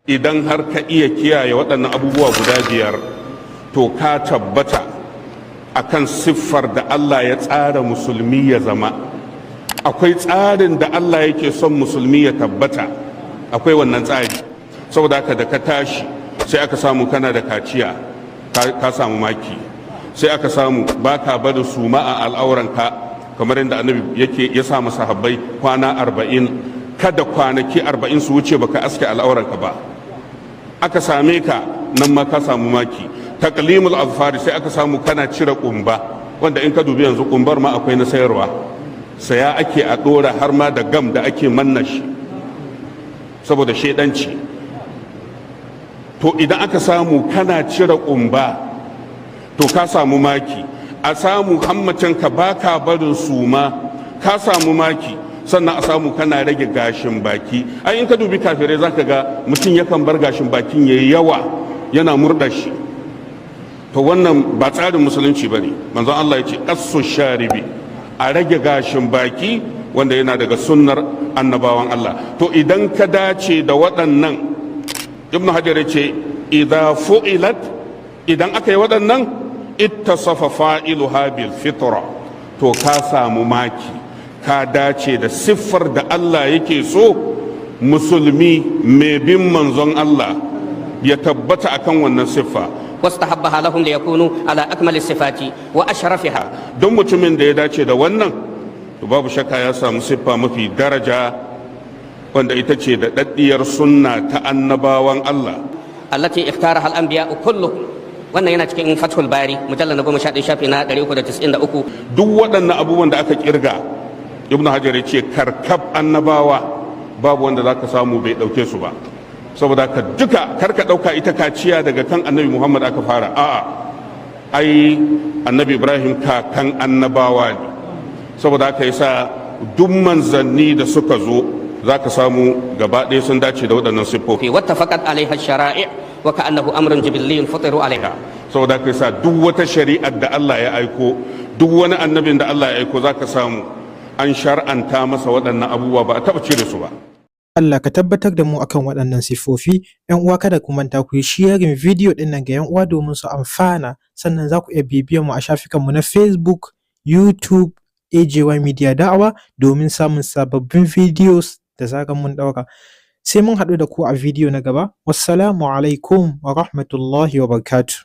idan har ka iya kiyaye waɗannan abubuwa guda biyar to ka tabbata akan siffar da Allah ya tsara musulmi ya zama. Akwai tsarin da Allah yake son musulmi ya tabbata, akwai wannan tsari. Saboda haka da ka tashi sai aka samu kana da kaciya, ka samu maki. Sai aka samu baka bada suma a al'auranka kamar yadda annabi yake ya sa masahabbai kwana 40, kada kwanaki 40 su wuce baka aske al'auranka ba. Aka same ka nan ma ka samu maki. Taqlimul azfari sai aka samu kana cire kumba, wanda in ka dubi yanzu kumbar ma akwai na sayarwa, saya ake a dora har ma da gam da ake manna shi saboda shedanci. To idan aka samu kana cire kumba to ka samu maki. A samu hammacinka baka barin suma, ka samu maki. Sannan a samu kana rage gashin baki. Ai in ka dubi kafirai zaka ga mutum yakan bar gashin bakin yayi yawa yana murda shi. To wannan ba tsarin musulunci bane. Manzon Allah ya ce qassu sharibi, a rage gashin baki, wanda yana daga sunnar annabawan Allah. To idan ka dace da waɗannan, Ibn Hajar ya ce idza fu'ilat, idan aka yi waɗannan ittasafa fa'iluha bil fitra, to ka samu maki, ka dace da siffar da Allah yake so musulmi mai bin manzon Allah ya tabbata akan wannan siffa. واستحبها لهم ليكونوا على أكمل الصفات وأشرفها. don mutumin da ya dace da wannan to babu shakka ya samu siffa mafi daraja, wanda ita ce da daddiyar sunna ta annabawan Allah. التي اختارها الأنبياء كلهم. wannan yana cikin Fathul Bari mujallal na 11 shafi na 393. Duk waɗannan abubuwan da aka kirga, Ibn Hajar ya ce karkab annabawa babu wanda zaka samu bai dauke su ba. Saboda ka duka karka dauka ita kaciya daga kan annabi Muhammad aka fara, a'a, ai annabi Ibrahim kakan annabawa ne. Saboda haka yasa duk manzanni da suka zo zaka samu gaba ɗaya sun dace da waɗannan siffofi. wattafaqat alaiha shara'i wa ka'annahu amrun jibiliyyun futiru alaiha. Saboda haka yasa duk wata shari'ar da Allah ya aiko, duk wani annabin da Allah ya aiko zaka samu an shar'anta masa waɗannan abubuwa, ba a taɓa cire su ba. Allah ka tabbatar da mu akan waɗannan siffofi. ‘Yan uwa kada ku manta ku yi sharing video ɗin nan ga ‘yan uwa domin su amfana. Sannan za ku iya bibiyar mu a shafukanmu na Facebook, YouTube, AJY Media Da'awa domin samun sababbin videos da zaran mun ɗaura. Sai mun haɗu da ku a video na gaba. Wassalamu alaikum wa rahmatullahi wa barakatuh.